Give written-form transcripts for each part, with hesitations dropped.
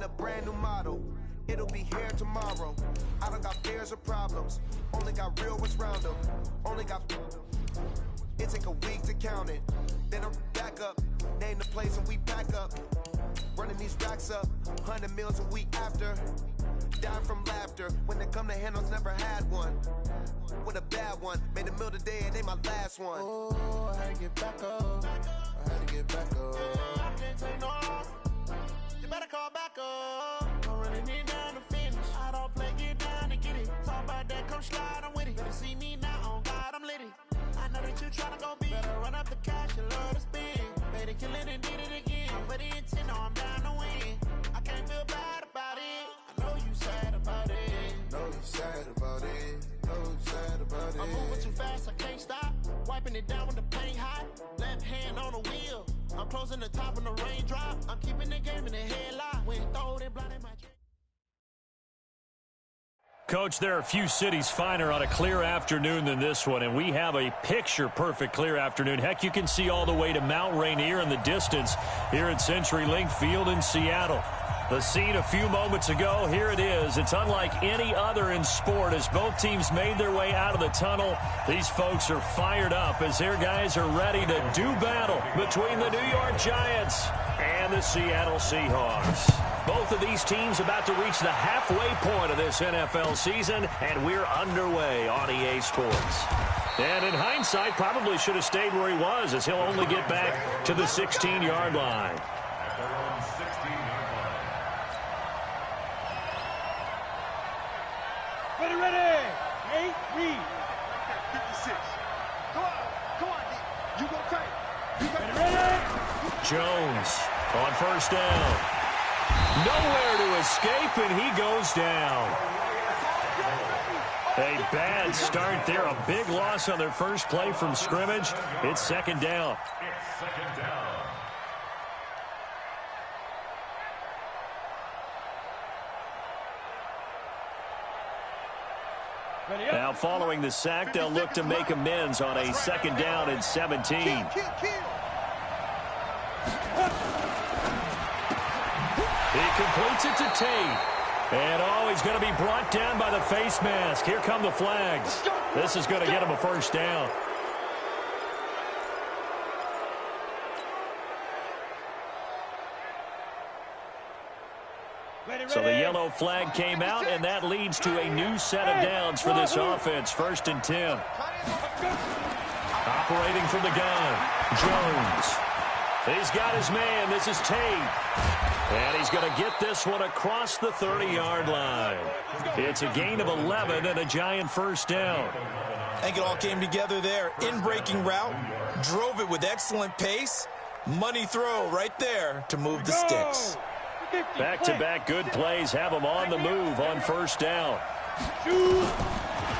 a brand new model. It'll be here tomorrow. I don't got fears or problems. Only got real ones round them. Only got... It take a week to count it. Then I'm back up. Name the place and we pack up. Running these racks up. 100 meals a week after. Dying from laughter. When they come to handles, never had one. With a bad one. Made a meal today and ain't my last one. Oh, I had to get back up. I had to get back up. I can't take no loss. You better call back up. I'm running it down to finish. I don't play, get down and get it. Talk about that, come slide, I'm with it. Better see me now, on God, I'm lit it. I know that you tryna go big. Better run up the cash, you love to spend. Better kill it and did it again. I'm with the intent, no, I'm down to win. I can't feel bad about it. I know you sad about it. Know you sad about it. Know you sad about it. I'm moving too fast, I can't stop. Wiping it down when the paint hot. Left hand on the wheel. I'm closing the top when the raindrop. I'm keeping the game in the headlock. When throw it, blind in my... Coach, there are a few cities finer on a clear afternoon than this one, and we have a picture-perfect clear afternoon. Heck, you can see all the way to Mount Rainier in the distance here at CenturyLink Field in Seattle. The scene a few moments ago, here it is. It's unlike any other in sport as both teams made their way out of the tunnel. These folks are fired up as their guys are ready to do battle between the New York Giants and the Seattle Seahawks. Both of these teams about to reach the halfway point of this NFL season, and we're underway on EA Sports. And in hindsight, probably should have stayed where he was, as he'll only get back to the 16-yard line. Ready. 8, read. 56. Come on, D. You go tight. You got ready. Jones on first down. Nowhere to escape, and he goes down. A bad start there. A big loss on their first play from scrimmage. It's second down. Now, following the sack, they'll look to make amends on a second down and 17. He completes it to Tate. And, he's going to be brought down by the face mask. Here come the flags. This is going to get him a first down. So the yellow flag came out, and that leads to a new set of downs for this offense. 1st and 10. Operating from the gun, Jones. He's got his man. This is Tate. And he's going to get this one across the 30-yard line. It's a gain of 11 and a Giant first down. I think it all came together there. In-breaking route, drove it with excellent pace. Money throw right there to move the sticks. Back-to-back good plays have him on the move on first down.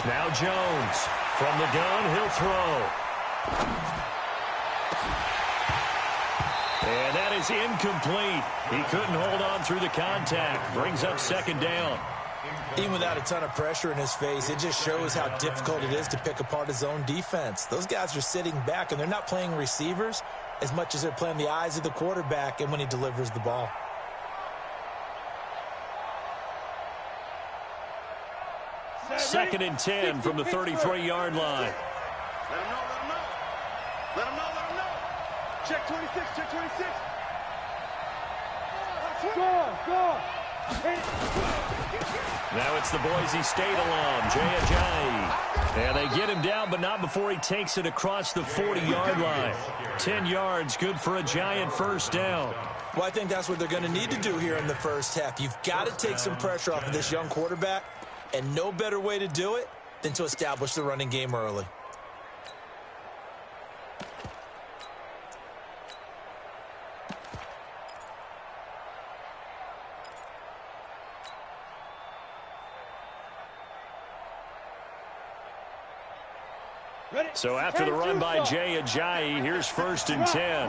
Now Jones. From the gun, he'll throw. And that is incomplete. He couldn't hold on through the contact. Brings up second down. Even without a ton of pressure in his face, it just shows how difficult it is to pick apart his own defense. Those guys are sitting back, and they're not playing receivers as much as they're playing the eyes of the quarterback and when he delivers the ball. Second and 10 from the 33-yard line. Let him know. Check 26, check 26. Go. Now it's the Boise State alum, Jay Ajayi. And they get him down, but not before he takes it across the 40-yard line. 10 yards, good for a Giant first down. Well, I think that's what they're going to need to do here in the first half. You've got to take some pressure off of this young quarterback, and no better way to do it than to establish the running game early. So after the run by Jay Ajayi, here's 1st and 10.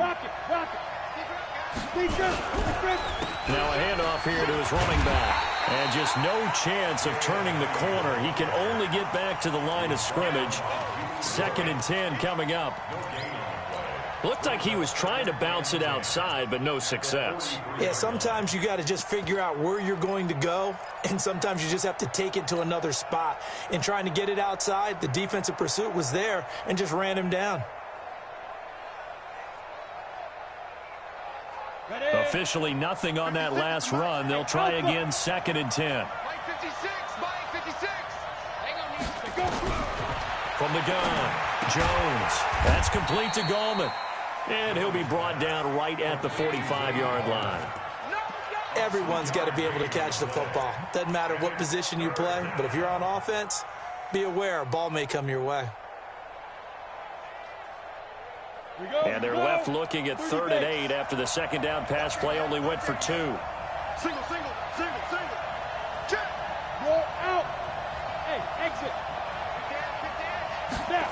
Now a handoff here to his running back. And just no chance of turning the corner. He can only get back to the line of scrimmage. 2nd and 10 coming up. Looked like he was trying to bounce it outside, but no success. Yeah, sometimes you got to just figure out where you're going to go, and sometimes you just have to take it to another spot. In trying to get it outside, the defensive pursuit was there and just ran him down. Ready? Officially nothing on that last run. They'll try again, 2nd and 10. Mike 56, Mike 56. Hang on, go. From the gun, Jones. That's complete to Gallman. And he'll be brought down right at the 45-yard line. Everyone's got to be able to catch the football. Doesn't matter what position you play, but if you're on offense, be aware a ball may come your way. And they're left looking at 3rd and 8 after the 2nd down pass play only went for 2. Single. Check. Roll out. Hey, exit. Snap.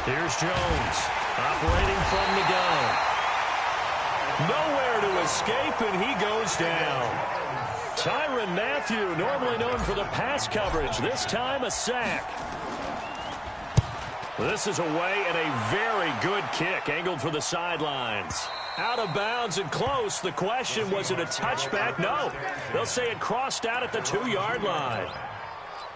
Here's Jones, operating from the gun. Nowhere to escape, and he goes down. Tyrann Mathieu, normally known for the pass coverage, this time a sack. This is away, and a very good kick, angled for the sidelines. Out of bounds and close. The question, was it a touchback? No. They'll say it crossed out at the 2-yard line.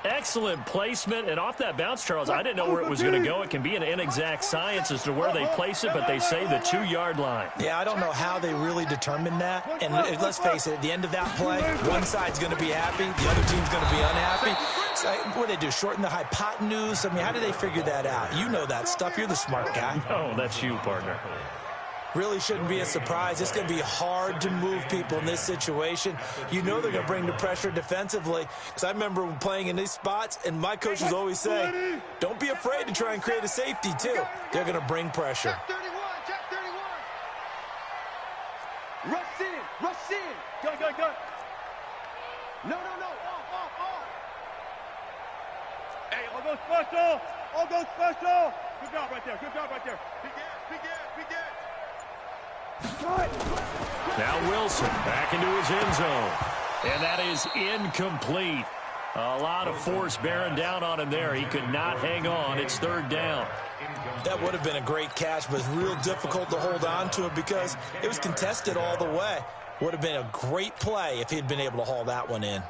Excellent placement, and off that bounce, Charles, I didn't know where it was going to go. It can be an inexact science as to where they place it, but they say the 2-yard line. Yeah, I don't know how they really determined that. And let's face it, at the end of that play, one side's going to be happy, the other team's going to be unhappy. So, what do they do, shorten the hypotenuse? I mean, how do they figure that out? You know that stuff. You're the smart guy. Oh, that's you, partner. Really shouldn't be a surprise. It's going to be hard to move people in this situation. You know they're going to bring the pressure defensively. Because I remember playing in these spots, and my coaches always say, don't be afraid to try and create a safety, too. They're going to bring pressure. Check 31. Rush in. Go. No. Off. Hey, all go special. Good job right there. Big gas. Now Wilson back into his end zone. And that is incomplete. A lot of force bearing down on him there. He could not hang on. It's 3rd down. That would have been a great catch, but it's real difficult to hold on to it because it was contested all the way. Would have been a great play if he'd been able to haul that one in.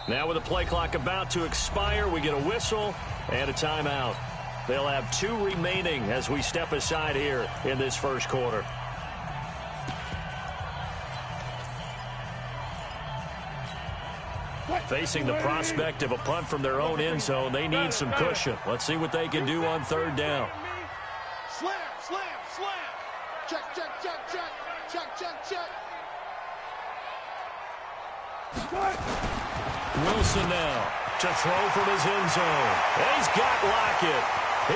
Now with the play clock about to expire, we get a whistle and a timeout. They'll have 2 remaining as we step aside here in this first quarter. Facing the prospect of a punt from their own end zone, they need some cushion. Let's see what they can do on 3rd down. Slam. Check. Wilson now to throw from his end zone. He's got Lockett.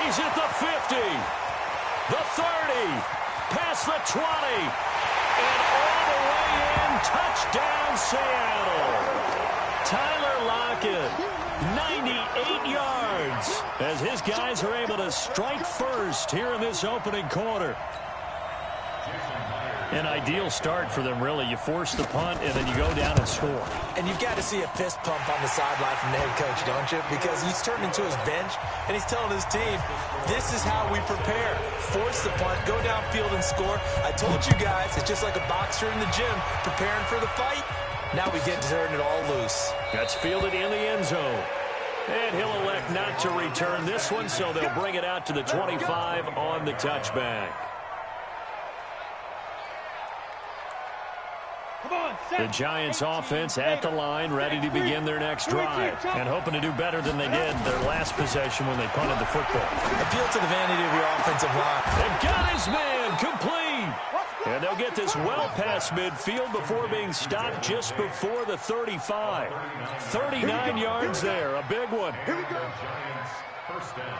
He's at the 50, the 30, past the 20, and all the way in. Touchdown, Seattle. Tyler Lockett, 98 yards, as his guys are able to strike first here in this opening quarter. An ideal start for them, really. You force the punt, and then you go down and score. And you've got to see a fist pump on the sideline from the head coach, don't you? Because he's turned into his bench, and he's telling his team, this is how we prepare. Force the punt, go downfield and score. I told you guys, it's just like a boxer in the gym preparing for the fight. Now we get to turn it all loose. That's fielded in the end zone. And he'll elect not to return this one, so they'll bring it out to the 25 on the touchback. The Giants offense at the line, ready to begin their next drive, and hoping to do better than they did their last possession when they punted the football. Appeal to the vanity of your offensive line. They've got his man complete. And they'll get this well past midfield before being stopped just before the 35. 39 yards there, a big one. Here we go. Giants, first down.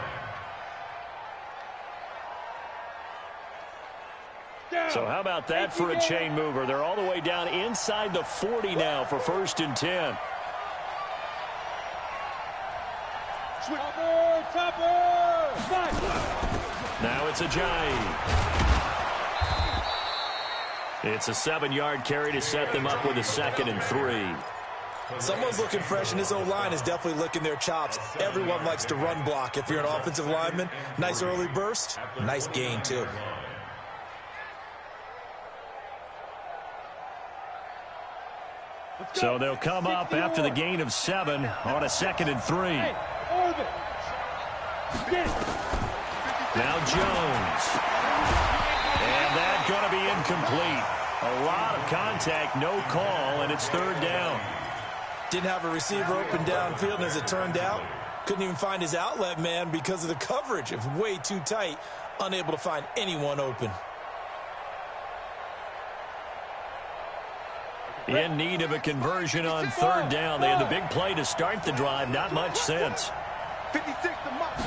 So how about that for a chain mover? They're all the way down inside the 40 now for 1st and 10. Now it's Ajayi. It's a 7-yard carry to set them up with a 2nd and 3. Someone's looking fresh, and his O-line is definitely licking their chops. Everyone likes to run block. If you're an offensive lineman, nice early burst, nice gain, too. So they'll come up after the gain of 7 on a 2nd and 3. Now Jones. And that's going to be incomplete. A lot of contact, no call, and it's 3rd down. Didn't have a receiver open downfield, and as it turned out, couldn't even find his outlet man because of the coverage. It was way too tight, unable to find anyone open. In need of a conversion on 3rd down. They had the big play to start the drive. Not much sense. 56 to Mark.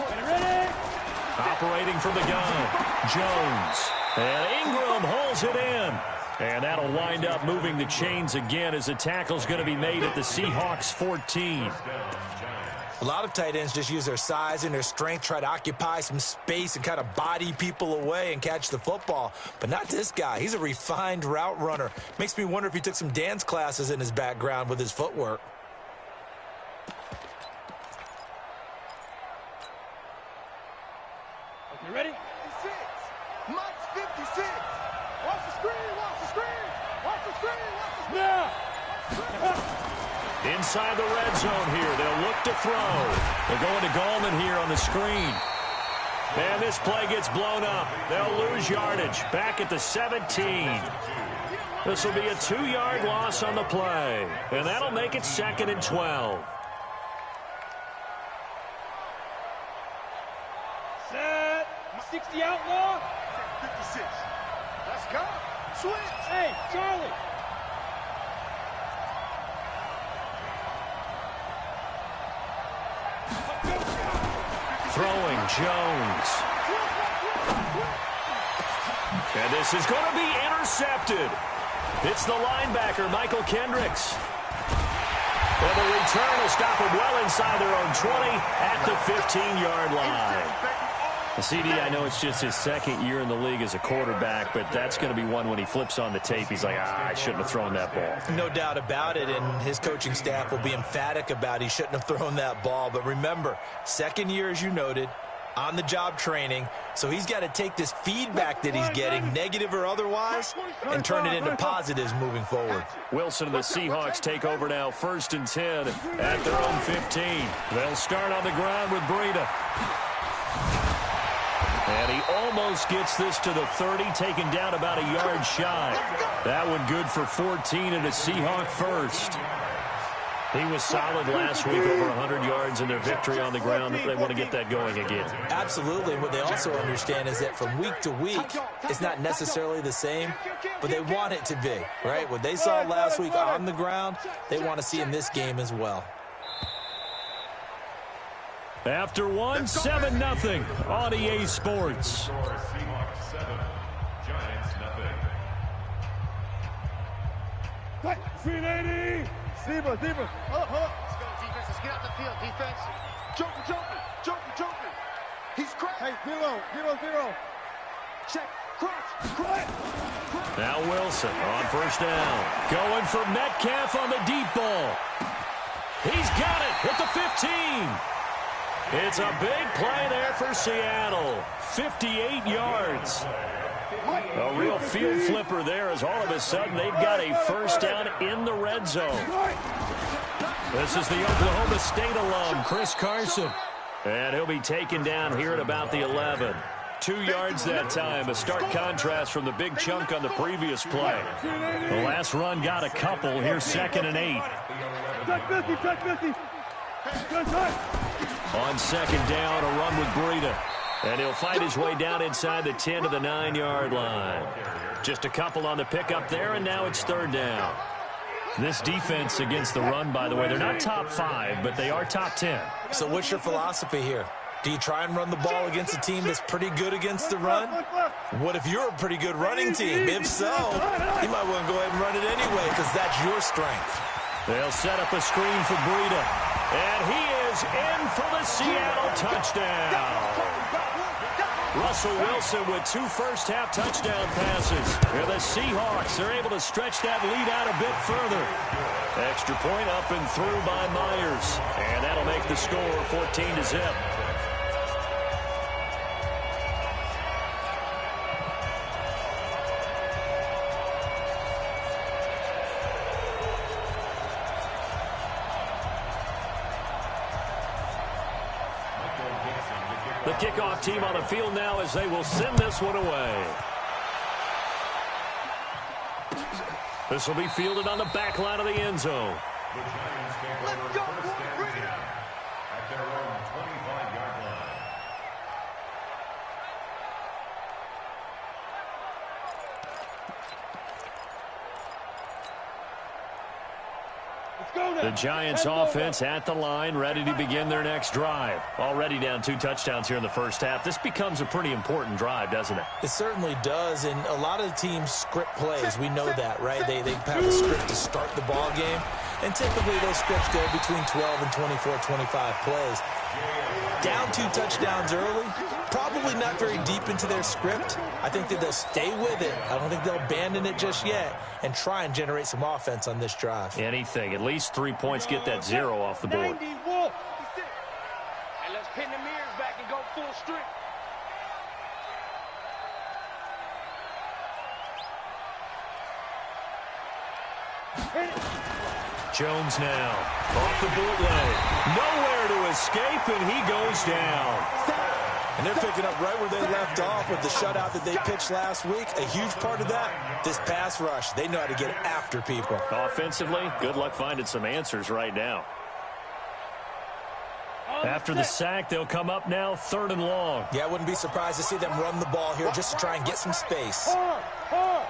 Operating from the gun, Jones. And Ingram holds it in. And that'll wind up moving the chains again as the tackle's going to be made at the Seahawks 14. A lot of tight ends just use their size and their strength, try to occupy some space and kind of body people away and catch the football. But not this guy. He's a refined route runner. Makes me wonder if he took some dance classes in his background with his footwork. You ready? 56. Mike's 56. Watch the screen. Watch the screen. Watch the screen. Watch the screen. Now. Inside the red zone here. They'll look to throw. They're going to Gallman here on the screen. And this play gets blown up. They'll lose yardage. Back at the 17. This will be a 2-yard loss on the play. And that'll make it 2nd and 12. Set. 60 outlaw. 56. Let's go. Switch. Hey, Charlie. Throwing Jones. And this is going to be intercepted. It's the linebacker, Michael Kendricks. And the return will stop them well inside their own 20 at the 15-yard line. CD, I know it's just his 2nd year in the league as a quarterback, but that's going to be one when he flips on the tape. He's like, I shouldn't have thrown that ball. No doubt about it, and his coaching staff will be emphatic about he shouldn't have thrown that ball. But remember, 2nd year, as you noted, on-the-job training, so he's got to take this feedback that he's getting, negative or otherwise, and turn it into positives moving forward. Wilson and the Seahawks take over now, 1st and 10 at their own 15. They'll start on the ground with Breida. And he almost gets this to the 30, taken down about a yard shy. That one good for 14 and a Seahawk first. He was solid last week, over 100 yards in their victory on the ground. They want to get that going again. Absolutely. And what they also understand is that from week to week, it's not necessarily the same, but they want it to be, right? What they saw last week on the ground, they want to see in this game as well. After one, 7-0 on EA Sports. Seahawks 7, Giants 0. 380. Zebra. Let's go, defense. Let's get out the field, defense. Joker. He's cracked. Hey, 0. Check. Crunch. Now Wilson on 1st down. Going for Metcalf on the deep ball. He's got it at the 15. It's a big play there for Seattle. 58 yards. A real field flipper there as all of a sudden they've got a 1st down in the red zone. This is the Oklahoma State alum, Chris Carson. And he'll be taken down here at about the 11. 2 yards that time, a stark contrast from the big chunk on the previous play. The last run got a couple. Here's 2nd and 8. Check 50. On 2nd down, a run with Breida. And he'll fight his way down inside the 10 to the 9-yard line. Just a couple on the pickup there, and now it's 3rd down. This defense against the run, by the way, they're not top 5, but they are top 10. So what's your philosophy here? Do you try and run the ball against a team that's pretty good against the run? What if you're a pretty good running team? If so, you might want to go ahead and run it anyway because that's your strength. They'll set up a screen for Breida. And he is in for the Seattle touchdown. Russell Wilson with 2 first-half touchdown passes. And the Seahawks are able to stretch that lead out a bit further. Extra point up and through by Myers. And that'll make the score 14-0. The kickoff team on the field now as they will send this one away. This will be fielded on the back line of the end zone. The Giants take over first and 10 at their own 25-yard line. The Giants offense at the line, ready to begin their next drive. Already down 2 touchdowns here in the first half. This becomes a pretty important drive, doesn't it? It certainly does, and a lot of the teams script plays. We know that, right? They have a script to start the ball game, and typically those scripts go between 12 and 24, 25 plays. Down 2 touchdowns early, probably not very deep into their script. I think that they'll stay with it. I don't think they'll abandon it just yet and try and generate some offense on this drive. Anything. At least 3 points, get that 0 off the board. 91. And let's pin the mirrors back and go full strength. Jones now off the bootleg. Nowhere to escape, and he goes down. And they're picking up right where they left off with the shutout that they pitched last week. A huge part of that, this pass rush. They know how to get after people. Offensively, good luck finding some answers right now. After the sack, they'll come up now 3rd and long. Yeah, I wouldn't be surprised to see them run the ball here just to try and get some space. Go.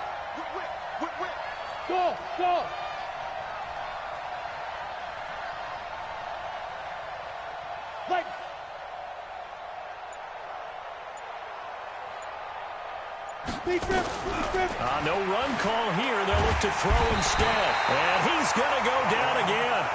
No run call here. They'll look to throw instead. And he's going to go down again.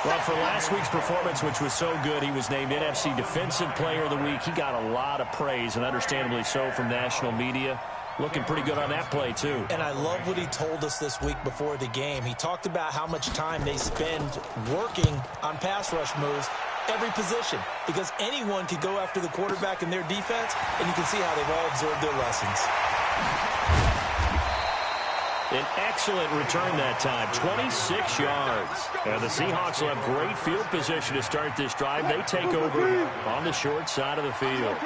Well, for last week's performance, which was so good, he was named NFC Defensive Player of the Week. He got a lot of praise, and understandably so, from national media. Looking pretty good on that play, too. And I love what he told us this week before the game. He talked about how much time they spend working on pass rush moves, every position, because anyone could go after the quarterback in their defense, and you can see how they've all absorbed their lessons. An excellent return that time, 26 yards. And the Seahawks will have great field position to start this drive. They take over on the short side of the field.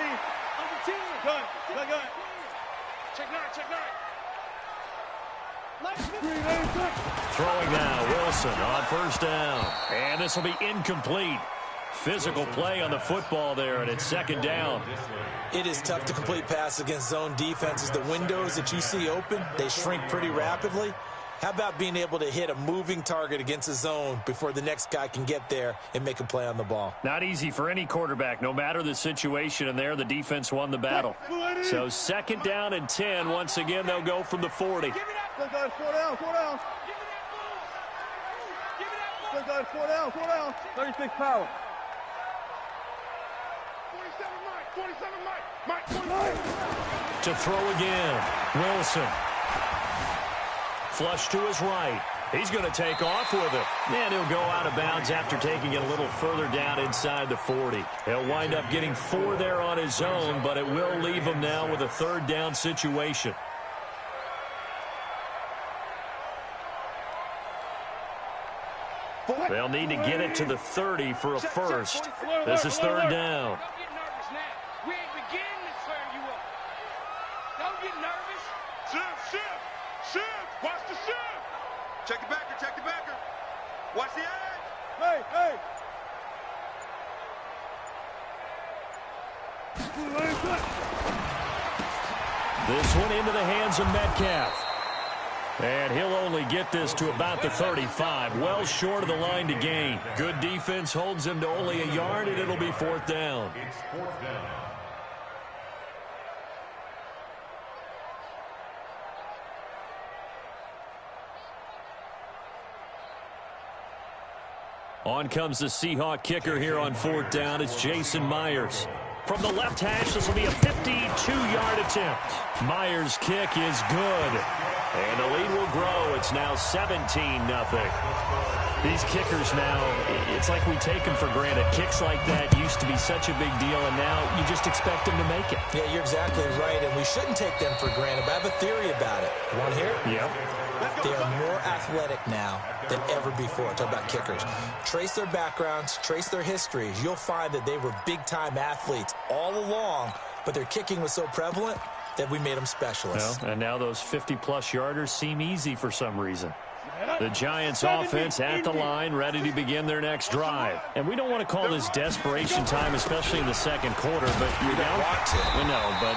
Throwing now, Wilson on 1st down. And this will be incomplete. Physical play on the football there, and it's 2nd down. It is tough to complete passes against zone defenses. The windows that you see open, they shrink pretty rapidly. How about being able to hit a moving target against a zone before the next guy can get there and make a play on the ball? Not easy for any quarterback, no matter the situation, and there the defense won the battle. So 2nd down and 10. Once again, they'll go from the 40. 4 down. 36 power. 47 Mike. 47. To throw again, Wilson. Flush to his right. He's going to take off with it. And he'll go out of bounds after taking it a little further down inside the 40. He'll wind up getting 4 there on his own, but it will leave him now with a 3rd down situation. They'll need to get it to the 30 for a first. This is 3rd down. We ain't beginning to turn you up. Don't get nervous. Shift. Watch the shift. Check the backer. Watch the edge. Hey. This one into the hands of Metcalf. And he'll only get this to about the 35. Well short of the line to gain. Good defense holds him to only a yard, and it'll be 4th down. It's 4th down. On comes the Seahawk kicker here on 4th down. It's Jason Myers. From the left hash, this will be a 52-yard attempt. Myers' kick is good. And the lead will grow. It's now 17-0. These kickers now, it's like we take them for granted. Kicks like that used to be such a big deal, and now you just expect them to make it. Yeah, you're exactly right, and we shouldn't take them for granted. But I have a theory about it. You want to hear it? Yep. They are more athletic now than ever before. Talk about kickers. Trace their backgrounds, trace their histories. You'll find that they were big-time athletes all along, but their kicking was so prevalent that we made them specialists. Well, and now those 50-plus yarders seem easy for some reason. The Giants offense at the line, ready to begin their next drive. And we don't want to call this desperation time, especially in the second quarter, but you're down. No, but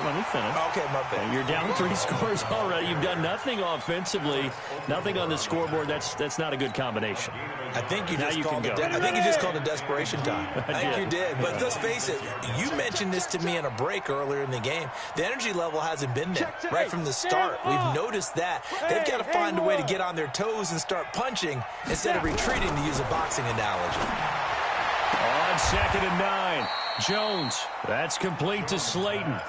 let me finish. Okay, my bad. You're down 3 scores already. You've done nothing offensively, nothing on the scoreboard. That's not a good combination. I think you just called it desperation time. I think you did. But let's face it, you mentioned this to me in a break earlier in the game. The energy level hasn't been there right from the start. We've noticed that. They've got to find a way to get on their toes and start punching instead of retreating, to use a boxing analogy. On 2nd and 9, Jones. That's complete to Slayton.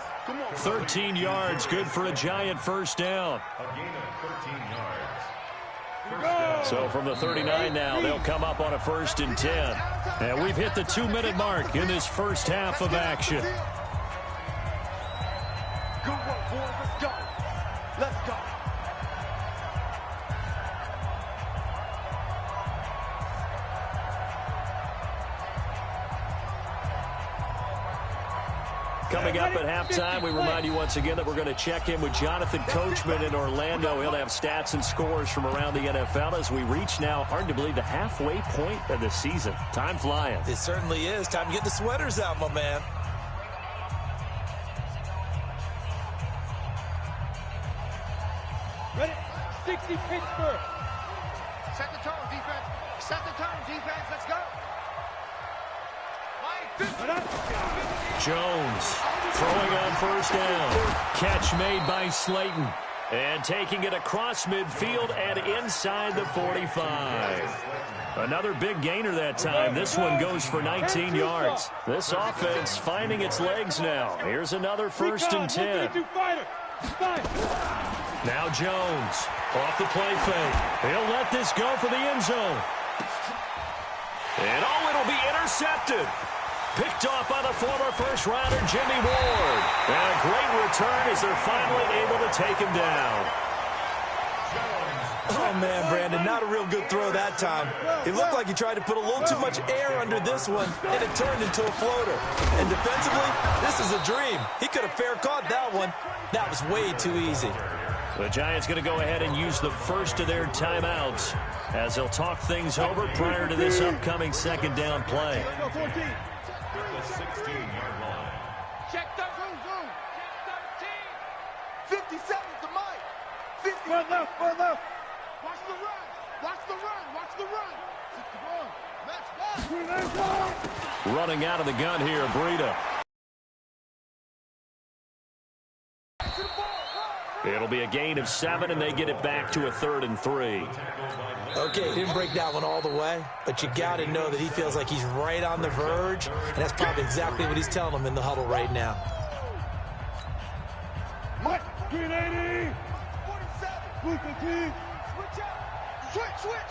13 yards, good for a Giant first down. A gain of 13 yards. So from the 39 now, they'll come up on a 1st and 10. And we've hit the 2-minute mark in this first half of action. Good work, boys. Let's go. Let's go. Coming up at halftime, we remind you once again that we're going to check in with Jonathan Coachman in Orlando. He'll have stats and scores from around the NFL as we reach now, hard to believe, the halfway point of the season. Time flying. It certainly is. Time to get the sweaters out, my man. Ready? 60 Pittsburgh. Set the tone, defense. Set the tone, defense. Let's go. Jones throwing on 1st down. Catch made by Slayton. And taking it across midfield and inside the 45. Another big gainer that time. This one goes for 19 yards. This offense finding its legs now. Here's another 1st and 10. Now Jones off the play fake. He'll let this go for the end zone. And it'll be intercepted. Picked off by the former first-rounder Jimmy Ward. And a great return as they're finally able to take him down. Oh, man, Brandon, not a real good throw that time. It looked like he tried to put a little too much air under this one, and it turned into a floater. And defensively, this is a dream. He could have fair caught that one. That was way too easy. The Giants going to go ahead and use the first of their timeouts as they'll talk things over prior to this upcoming 2nd down play. The 16-yard line. Check the zoom. Check 13. 57 to Mike. 50. Run left. Watch the run. Watch the run. Match ball. Running out of the gun here, Breida. It'll be a gain of 7, and they get it back to a 3rd and 3. Okay, didn't break that one all the way, but you got to know that he feels like he's right on the verge, and that's probably exactly what he's telling them in the huddle right now. Mike, 380. 47. Switch out. Switch.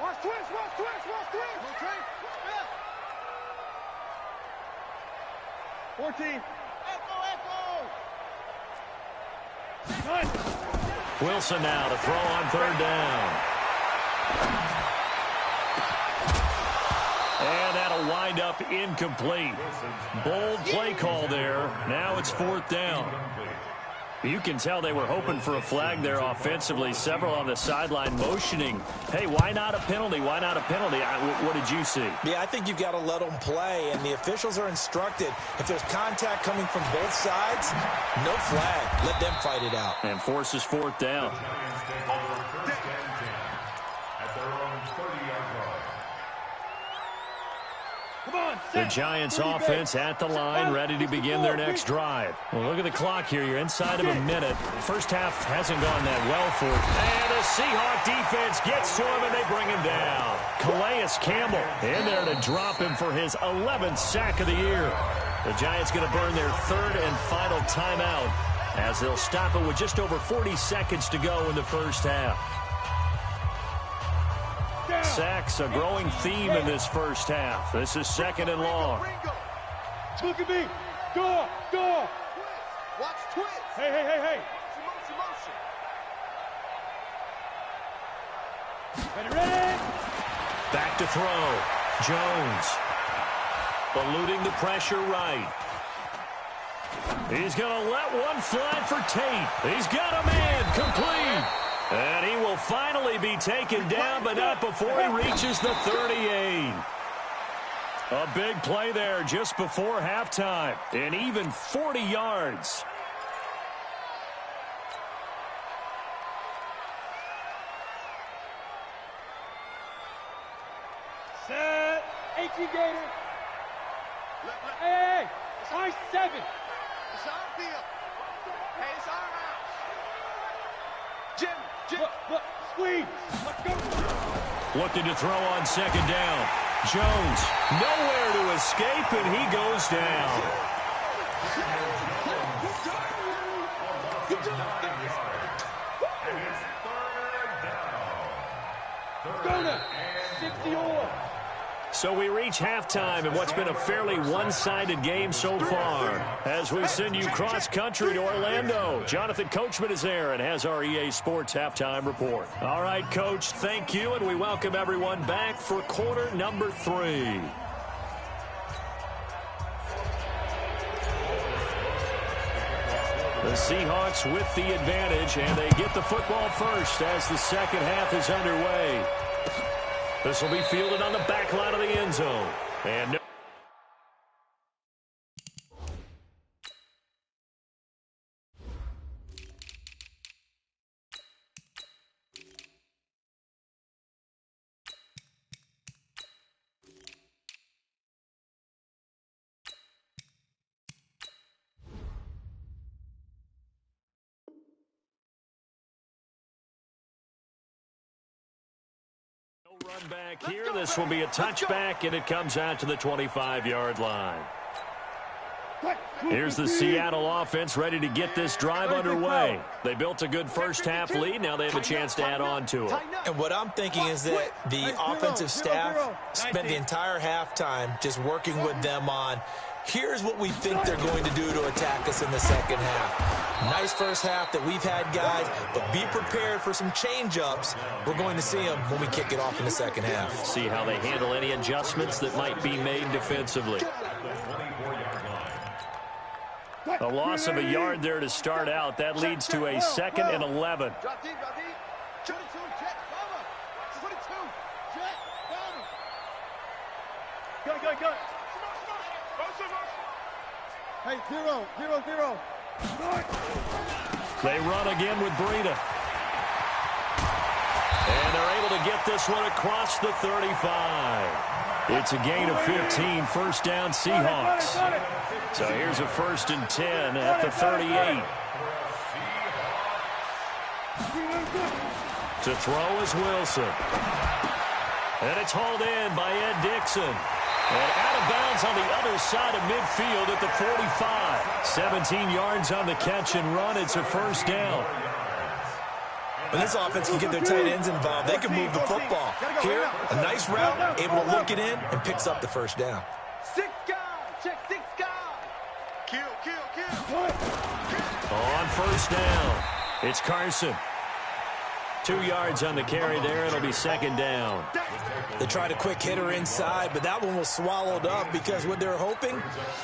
Watch twist. Okay. 14. Echo. Nice. Wilson now to throw on 3rd down. And that'll wind up incomplete. Bold play call there. Now it's 4th down. You can tell they were hoping for a flag there offensively. Several on the sideline motioning. Hey, why not a penalty? What did you see? Yeah, I think you've got to let them play, and the officials are instructed. If there's contact coming from both sides, no flag. Let them fight it out. And forces 4th down. At their own 30-yard line. Come on. The Giants offense at the line, ready to begin their next drive. Well, look at the clock here. You're inside of a minute. First half hasn't gone that well for it. And the Seahawks defense gets to him, and they bring him down. Calais Campbell in there to drop him for his 11th sack of the year. The Giants going to burn their third and final timeout as they'll stop it with just over 40 seconds to go in the first half. Sacks, a growing theme in this first half. This is second and long. Look at me. Go. Watch twist. Hey. Motion. Ready? Back to throw. Jones. Eluding the pressure right. He's going to let one fly for Tate. He's got a man. Complete. And he will finally be taken down, but not before he reaches the 38. A big play there just before halftime. And even 40 yards. Set. 18 Gator. Hey. Nice 7. It's our field. Hey, it's our house. Jim. Look. Squeeze. Let's go. Looking to throw on second down. Jones nowhere to escape, and he goes down. Good job. Go now. 60-or. So we reach halftime in what's been a fairly one-sided game so far. As we send you cross-country to Orlando, Jonathan Coachman is there and has our EA Sports halftime report. All right, Coach, thank you, and we welcome everyone back for quarter number 3. The Seahawks with the advantage, and they get the football first as the second half is underway. This will be fielded on the back line of the end zone. And no run back here. This will be a touchback, and it comes out to the 25-yard line. Here's the Seattle offense ready to get this drive underway. They built a good first-half lead. Now they have a chance to add on to it. And what I'm thinking is that the offensive staff spent the entire halftime just working with them on, here's what we think they're going to do to attack us in the second half. Nice first half that we've had, guys, but be prepared for some change-ups. We're going to see them when we kick it off in the second half. See how they handle any adjustments that might be made defensively. A loss of a yard there to start out. That leads to a second and 11. Drop deep. 22, jet, cover. 22, jet, cover. Go. Hey, 0. They run again with Breida. And they're able to get this one across the 35. It's a gain of 15, first down Seahawks. So here's a 1st and 10 at the 38. To throw is Wilson. And it's hauled in by Ed Dixon. And out of bounds on the other side of midfield at the 45. 17 yards on the catch and run. It's a first down. When this offense can get their tight ends involved, they can move the football. Here, a nice route, able to look it in, and picks up the first down. 6 guys. Check 6 guys. Kill. On first down, it's Carson. 2 yards on the carry there. It'll be second down. They tried a quick hitter inside, but that one was swallowed up because what they're hoping,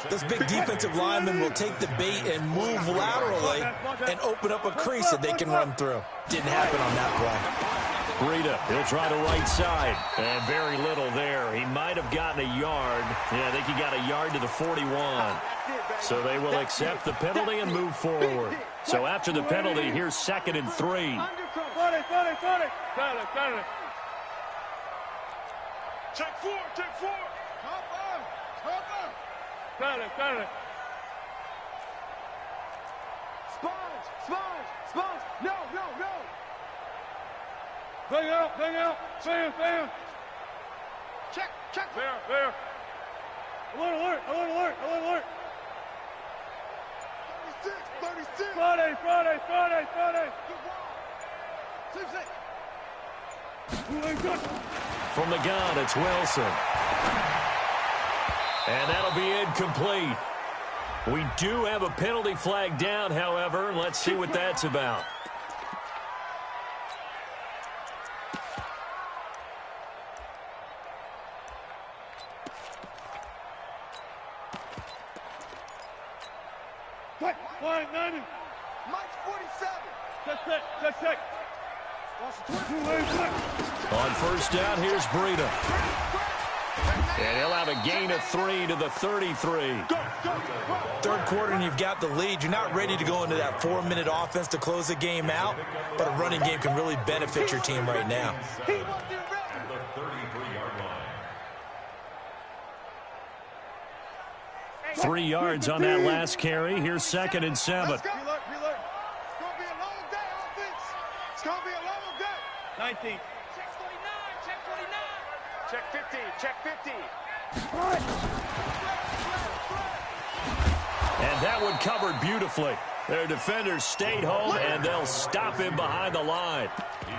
those big defensive linemen will take the bait and move laterally and open up a crease that they can run through. Didn't happen on that play. Breida, he'll try the right side. And very little there. He might have gotten a yard. Yeah, I think he got a yard to the 41. So they will accept the penalty and move forward. So after the penalty, here's 2nd and 3. Got it. Check 4. Top Got it. Sponge. No. Bang out. Bam. Check. There. Alert. 36. Friday. From the gun, it's Wilson. And that'll be incomplete. We do have a penalty flag down, however. Let's see what that's about. Fine, 90. Mike's 47. Check. On first down, here's Breida. And he'll have a gain of 3 to the 33. Third quarter and you've got the lead. You're not ready to go into that 4-minute offense to close the game out, but a running game can really benefit your team right now. The 33-yard line. 3 yards on that last carry. Here's 2nd and 7. Reload. It's going to be a long day, offense. It's going to be a long day. 19. Check 50. And that one covered beautifully. Their defenders stayed home, and they'll stop him behind the line.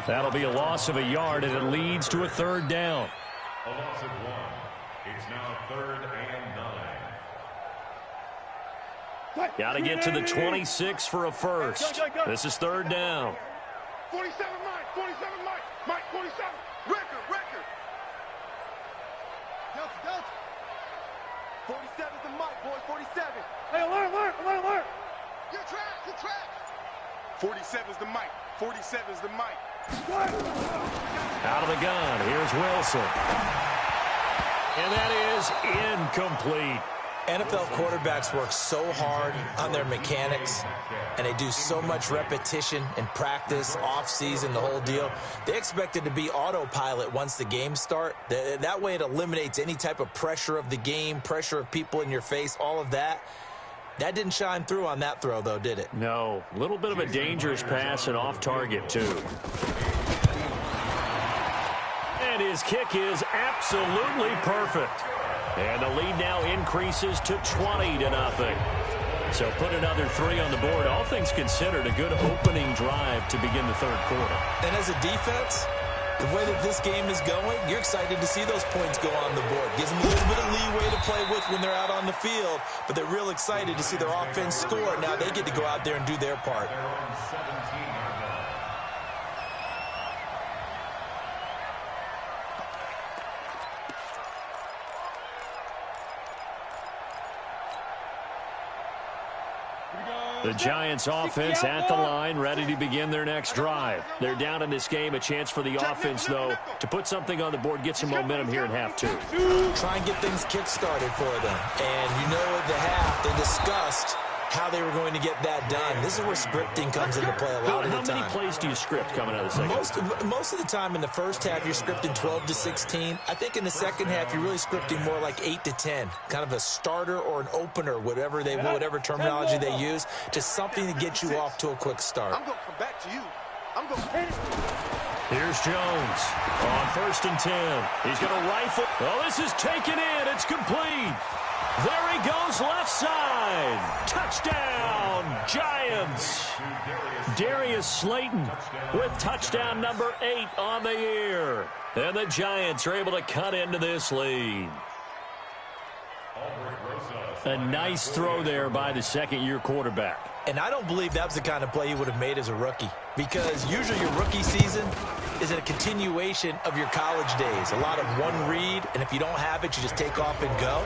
That'll be a loss of a yard, and it leads to a 3rd down. A loss of 1. It's now 3rd and 9. Got to get to the 26 for a first. This is 3rd down. 47, Mike, 47. Record. 47's the Mike, boys, 47. Hey, alert. You're trapped. 47's the Mike. 47's the Mike. Out of the gun, here's Wilson. And that is incomplete. NFL quarterbacks work so hard on their mechanics, and they do so much repetition and practice, off-season, the whole deal. They expect it to be autopilot once the games start. That way it eliminates any type of pressure of the game, pressure of people in your face, all of that. That didn't shine through on that throw, though, did it? No. A little bit of a dangerous pass and off target, too. And his kick is absolutely perfect. And the lead now increases to 20-0. So put another 3 on the board. All things considered, a good opening drive to begin the 3rd quarter. And as a defense, the way that this game is going, you're excited to see those points go on the board. Gives them a little bit of leeway to play with when they're out on the field, but they're real excited to see their offense score. Now they get to go out there and do their part. They're on 17-yard line. The Giants offense at the line, ready to begin their next drive. They're down in this game. A chance for the offense, though, to put something on the board, get some momentum here in half 2. Try and get things kick-started for them. And you know at the half, they discussed how they were going to get that done. This is where scripting comes into play a lot of the time. How many plays do you script coming out of the second? Most of the time in the first half, you're scripting 12 to 16. I think in the second half, you're really scripting more like 8 to 10. Kind of a starter or an opener, whatever terminology they use. Just something to get you off to a quick start. I'm going to come back to you. Here's Jones on 1st and 10. He's going to rifle. Oh, this is taken in. It's complete. There he goes, left side. Touchdown, Giants. Darius Slayton with touchdown number 8 on the year. And the Giants are able to cut into this lead. A nice throw there by the second-year quarterback. And I don't believe that was the kind of play he would have made as a rookie, because usually your rookie season is a continuation of your college days. A lot of one read, and if you don't have it, you just take off and go.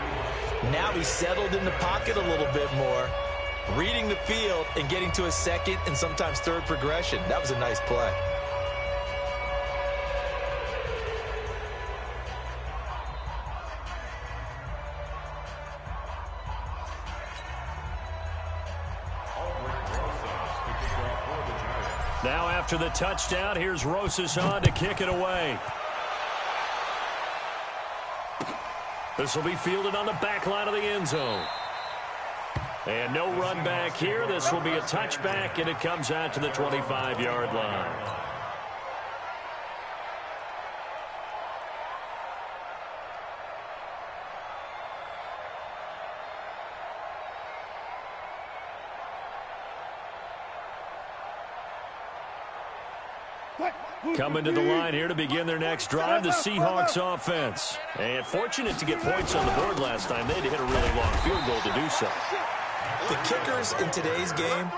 Now he's settled in the pocket a little bit more, reading the field and getting to a second and sometimes third progression. That was a nice play. Now after the touchdown, here's Rosas on to kick it away. This will be fielded on the back line of the end zone. And no run back here. This will be a touchback, and it comes out to the 25-yard line. Coming to the line here to begin their next drive, the Seahawks offense. And fortunate to get points on the board last time. They had to hit a really long field goal to do so. The kickers in today's game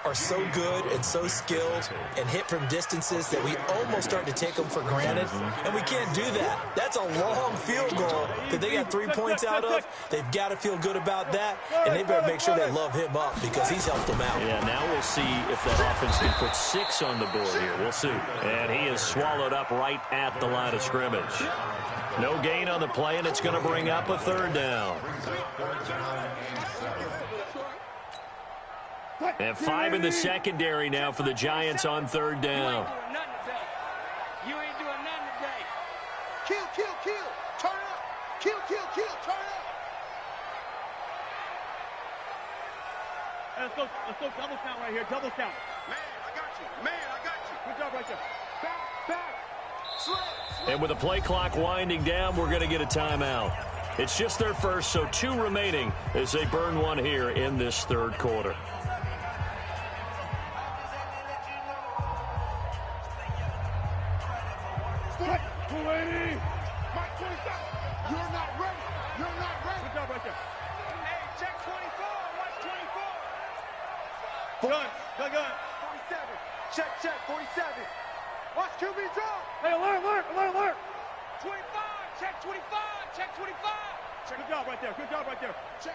are so good and so skilled and hit from distances that we almost start to take them for granted, and we can't do that. That's a long field goal that they got 3 points out of. They've got to feel good about that, and they better make sure they love him up because he's helped them out. Yeah, now we'll see if that offense can put 6 on the board here. We'll see. And he is swallowed up right at the line of scrimmage. No gain on the play, and it's going to bring up a 3rd down. And 5 in the secondary now for the Giants on 3rd down. You ain't doing nothing today. Kill, kill, kill. Turn up. Kill, kill, kill. Turn up. Let's go double count right here. Double count. Man, I got you. Man, I got you. Good job right there. Back. And with the play clock winding down, we're going to get a timeout. It's just their first, so 2 remaining as they burn one here in this 3rd quarter. Gun. 47. Check. 47. Watch QB drop. Hey, alert. 25. Check 25. Check 25. Good job right there. Check.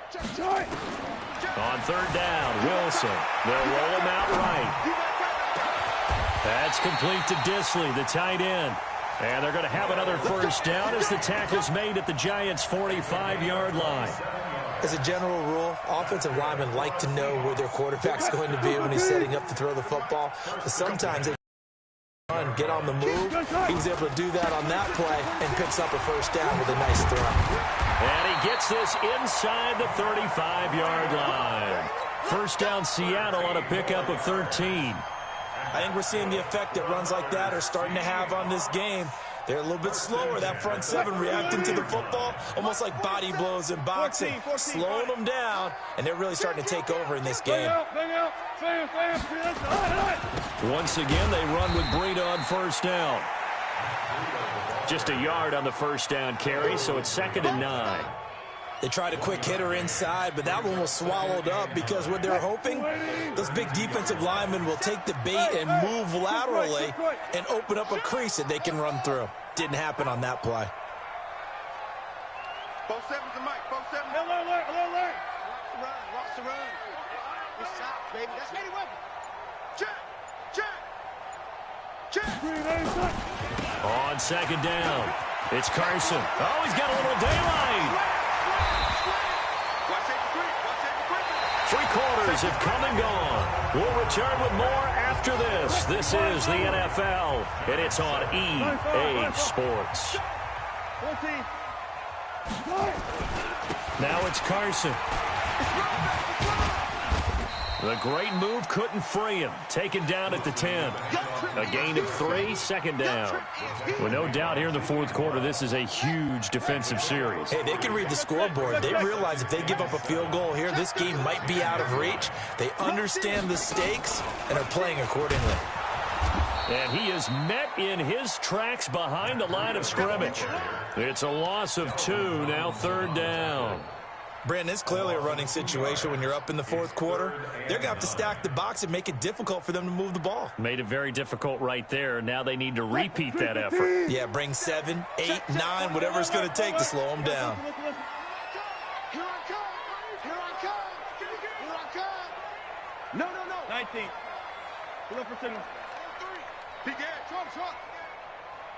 On 3rd down, Wilson. They'll roll him out right. That's complete to Disley, the tight end. And they're going to have another 1st down as the tackle's made at the Giants' 45-yard line. As a general rule, offensive linemen like to know where their quarterback's going to be when he's setting up to throw the football. But sometimes they get on the move. He was able to do that on that play and picks up a 1st down with a nice throw. And he gets this inside the 35-yard line. 1st down Seattle on a pickup of 13. I think we're seeing the effect that runs like that are starting to have on this game. They're a little bit slower, that front 7 reacting to the football, almost like body blows in boxing, slowing them down, and they're really starting to take over in this game. Once again, they run with Breida on 1st down. Just a yard on the 1st down carry, so it's 2nd and 9. They tried a quick hitter inside, but that one was swallowed up because what they're hoping, those big defensive linemen will take the bait and move laterally and open up a crease that they can run through. Didn't happen on that play. 4-7's the mic. 4-7. Alert. Watch the run. It's south, baby. That's Eddie Weapon. Check. On 2nd down, it's Carson. Oh, he's got a little daylight. 3 quarters have come and gone. We'll return with more after this. This is the NFL, and it's on EA Sports. 14. Now it's Carson. The great move couldn't free him. Taken down at the 10. A gain of 3, 2nd down. With no doubt here in the 4th quarter, this is a huge defensive series. Hey, they can read the scoreboard. They realize if they give up a field goal here, this game might be out of reach. They understand the stakes and are playing accordingly. And he is met in his tracks behind the line of scrimmage. It's a loss of 2, now 3rd down. Brandon, it's clearly a running situation when you're up in the 4th quarter. They're going to have to stack the box and make it difficult for them to move the ball. Made it very difficult right there. Now they need to repeat that effort. Yeah, bring 7, 8, 9, whatever it's going to take to slow them down. Here I come. No. 19. Go for signal. Big air. Trump.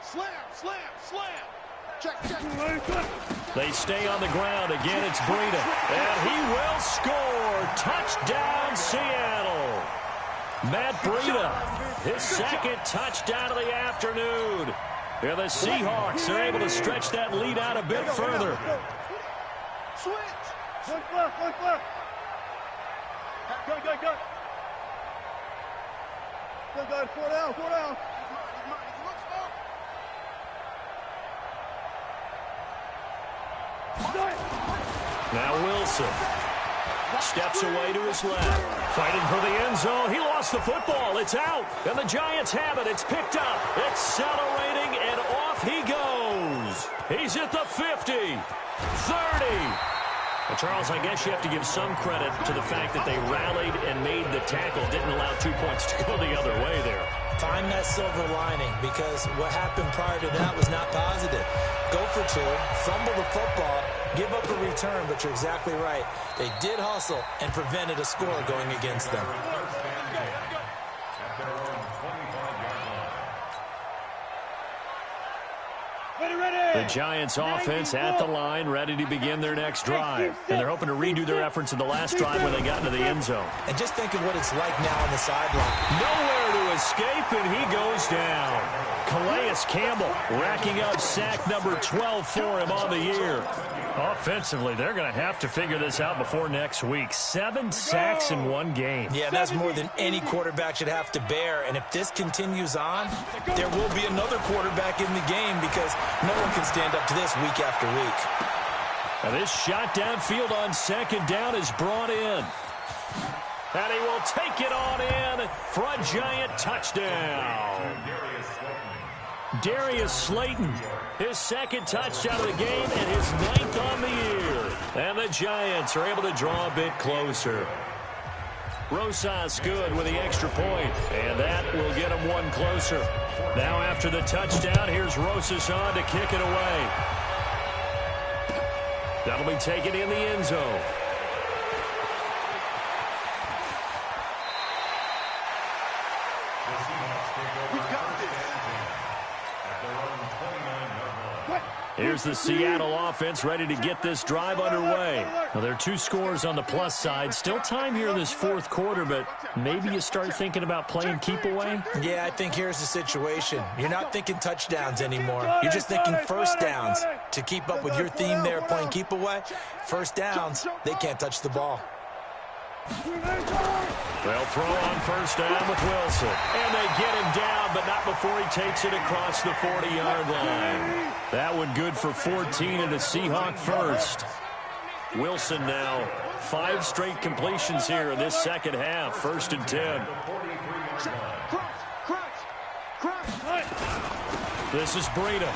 Slam. Check. They stay on the ground. Again, it's Breida. And he will score. Touchdown, Seattle. Matt Breida, his 2nd touchdown of the afternoon. And the Seahawks are able to stretch that lead out a bit further. Switch. Look left. Good, good, good. Good, good. 4 down, 4 down. Now Wilson steps away to his left. Fighting for the end zone. He lost the football. It's out. And the Giants have it. It's picked up. Accelerating, and off he goes. He's at the 50. 30. Well, Charles, I guess you have to give some credit to the fact that they rallied and made the tackle. Didn't allow 2 points to go the other way there. Find that silver lining, because what happened prior to that was not positive. Go for 2, fumble the football, give up a return, but you're exactly right. They did hustle and prevented a score going against them. The Giants offense at the line, ready to begin their next drive. And they're hoping to redo their efforts in the last drive when they got into the end zone. And just think of what it's like now on the sideline. Nowhere to escape, and he goes down. Calais Campbell racking up sack number 12 for him on the year. Offensively, they're going to have to figure this out before next week. 7 sacks in 1 game. Yeah, that's more than any quarterback should have to bear. And if this continues on, there will be another quarterback in the game, because no one can stand up to this week after week. Now this shot downfield on 2nd down is brought in. And he will take it on in for a Giant touchdown. Darius Slayton, his 2nd touchdown of the game and his 9th on the year. And the Giants are able to draw a bit closer. Rosas good with the extra point, and that will get him 1 closer. Now after the touchdown, here's Rosas on to kick it away. That'll be taken in the end zone. Here's the Seattle offense ready to get this drive underway. Well, there are 2 scores on the plus side. Still time here in this 4th quarter, but maybe you start thinking about playing keep away? Yeah, I think here's the situation. You're not thinking touchdowns anymore. You're just thinking first downs. To keep up with your theme there, playing keep away, first downs, they can't touch the ball. They'll throw on first down with Wilson. And they get him down, but not before he takes it across the 40-yard line. That one good for 14 and a Seahawk first. Wilson now 5 straight completions here in this second half. 1st and 10. This is Breida.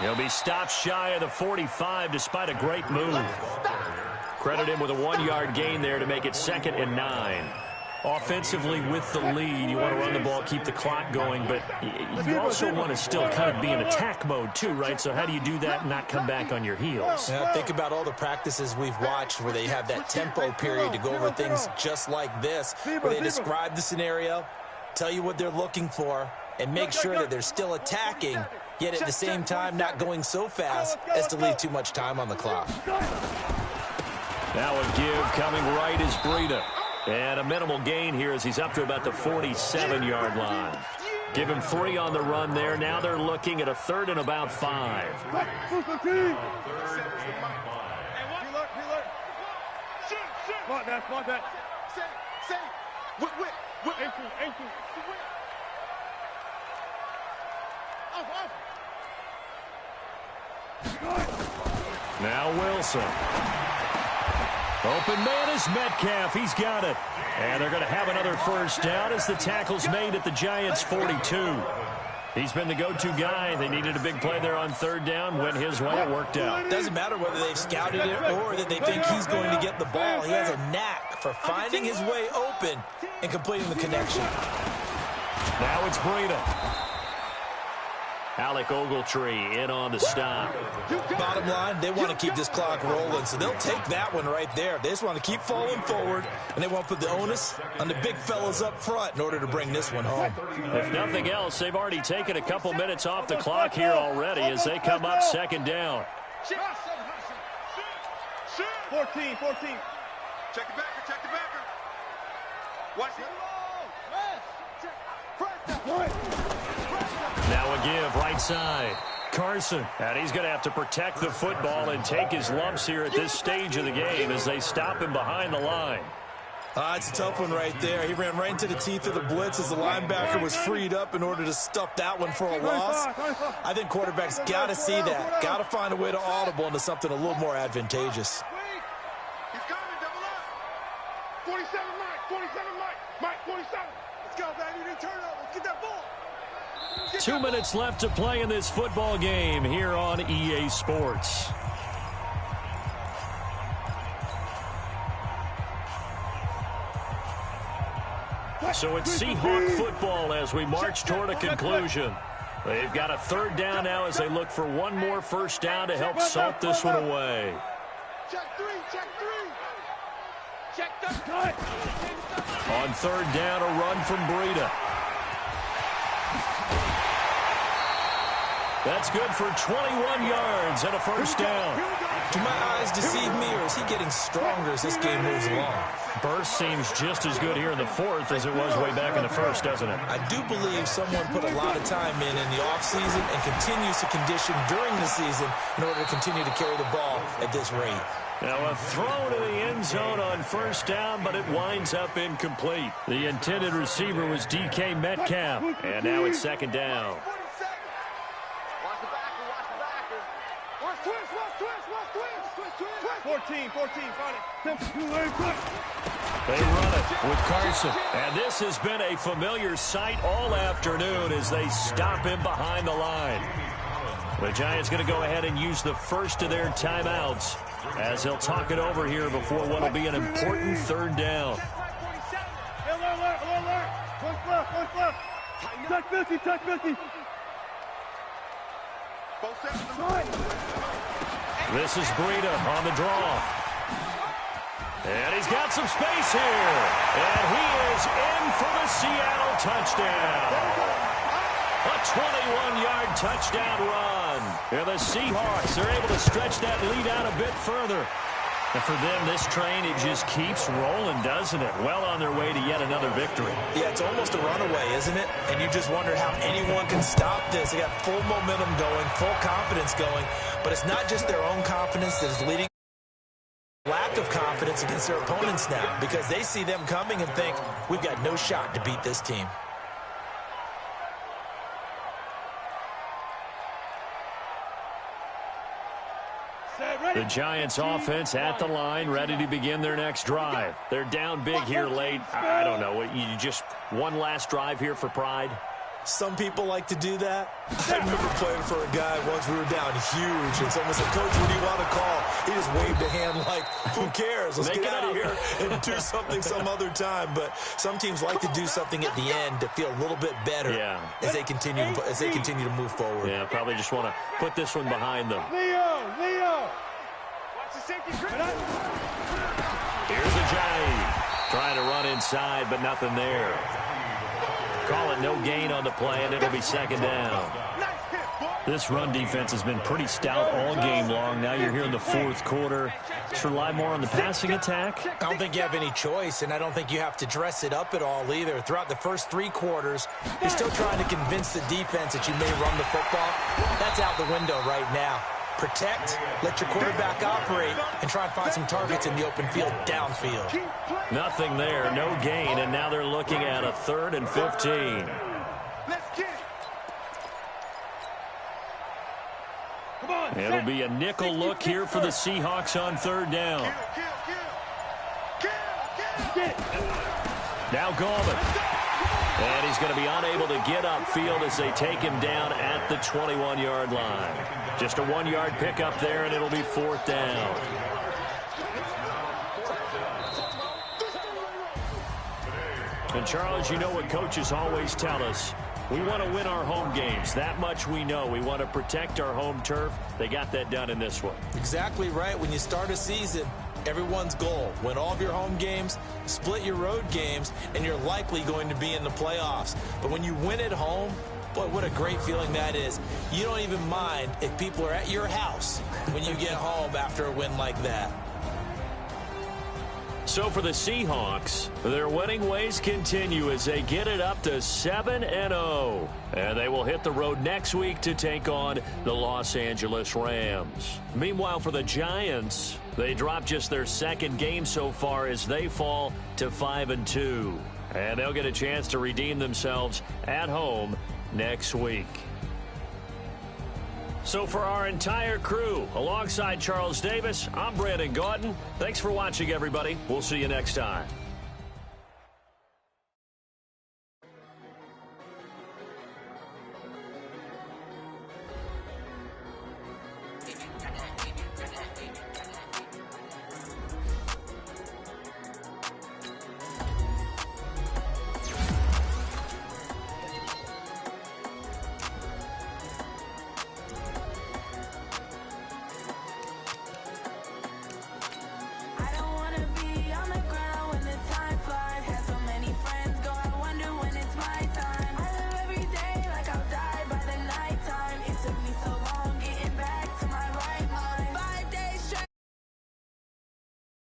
He'll be stopped shy of the 45 despite a great move. Credit him with a 1-yard gain there to make it 2nd and 9. Offensively with the lead, you want to run the ball, keep the clock going, but you also want to still kind of be in attack mode too, right? So how do you do that and not come back on your heels? Now, think about all the practices we've watched where they have that tempo period to go over things just like this, where they describe the scenario, tell you what they're looking for, and make sure that they're still attacking, yet at the same time not going so fast as to leave too much time on the clock. Now a give coming right is Breida. And a minimal gain here as he's up to about the 47-yard line. Give him 3 on the run there. Now they're looking at a 3rd and about 5. Now Wilson. Open man is Metcalf. He's got it. And they're going to have another first down as the tackle's made at the Giants' 42. He's been the go-to guy. They needed a big play there on 3rd down. Went his way. It worked out. Doesn't matter whether they've scouted it or that they think he's going to get the ball. He has a knack for finding his way open and completing the connection. Now it's Breida. Alec Ogletree in on the stop. Bottom line, they want to keep this clock rolling, so they'll take that one right there. They just want to keep falling forward, and they want to put the onus on the big fellas up front in order to bring this one home. If nothing else, they've already taken a couple minutes off the clock here already as they come up 2nd down. 14. Check the backer, check the backer. Watch it. Now a give right side. Carson, and he's going to have to protect the football and take his lumps here at this stage of the game as they stop him behind the line. It's a tough one right there. He ran right into the teeth of the blitz as the linebacker was freed up in order to stuff that one for a loss. I think quarterbacks got to see that. Got to find a way to audible into something a little more advantageous. He's coming, double up. 47, Mike, 47. Let's go, baby. Then turn it over. Let's get that ball. 2 minutes left to play in this football game here on EA Sports. So it's Seahawk football as we march toward a conclusion. They've got a third down now as they look for one more first down to help salt this one away. Check three. Check the On third down, a run from Breida. That's good for 21 yards and a first down. Do my eyes deceive me, or is he getting stronger as this game moves along? Burst seems just as good here in the fourth as it was way back in the first, doesn't it? I do believe someone put a lot of time in the offseason and continues to condition during the season in order to continue to carry the ball at this rate. Now a throw to the end zone on first down, but it winds up incomplete. The intended receiver was DK Metcalf, and now it's second down. Watch the backer. Watch twist. 14, find it. They run it with Carson. And this has been a familiar sight all afternoon as they stop him behind the line. The Giants going to go ahead and use the first of their timeouts as they'll talk it over here before what will be an important third down. Alert. One left. Touch 50. Both sides of the This is Breida on the draw. And he's got some space here. And he is in for the Seattle touchdown. A 21-yard touchdown run. And the Seahawks are able to stretch that lead out a bit further. And for them, this train, it just keeps rolling, doesn't it? Well on their way to yet another victory. Yeah, it's almost a runaway, isn't it? And you just wonder how anyone can stop this. They got full momentum going, full confidence going. But it's not just their own confidence that is leading to lack of confidence against their opponents now, because they see them coming and think, we've got no shot to beat this team. The Giants offense at the line, ready to begin their next drive. They're down big here late. I don't know. You just one last drive here for pride? Some people like to do that. I remember playing for a guy once. We were down huge, and someone said, Coach, what do you want to call? He just waved a hand like, who cares? Let's get out of here and do something some other time. But some teams like to do something at the end to feel a little bit better as they continue to move forward. Yeah, probably just want to put this one behind them. Leo. Watch the safety. Here's a Giant trying to run inside, but nothing there. Call it no gain on the play, and it'll be second down. This run defense has been pretty stout all game long. Now you're here in the fourth quarter. Just rely more on the passing attack. I don't think you have any choice, and I don't think you have to dress it up at all either. Throughout the first three quarters, you're still trying to convince the defense that you may run the football. That's out the window right now. Protect, let your quarterback operate, and try and find some targets in the open field downfield. Nothing there, no gain, and now they're looking at a 3rd and 15. Let's get it. Come on. It'll be a nickel look here for the Seahawks on third down. Get. Now Gallman. And he's going to be unable to get upfield as they take him down at the 21-yard line. Just a 1-yard pickup there, and it'll be fourth down. And, Charles, you know what coaches always tell us. We want to win our home games. That much we know. We want to protect our home turf. They got that done in this one. Exactly right. When you start a season, everyone's goal, win all of your home games, split your road games, and you're likely going to be in the playoffs. But when you win at home, boy, what a great feeling that is. You don't even mind if people are at your house when you get home after a win like that. So for the Seahawks, their winning ways continue as they get it up to 7-0. And they will hit the road next week to take on the Los Angeles Rams. Meanwhile, for the Giants, they dropped just their second game so far as they fall to 5-2. And they'll get a chance to redeem themselves at home next week. So for our entire crew, alongside Charles Davis, I'm Brandon Gaudin. Thanks for watching, everybody. We'll see you next time.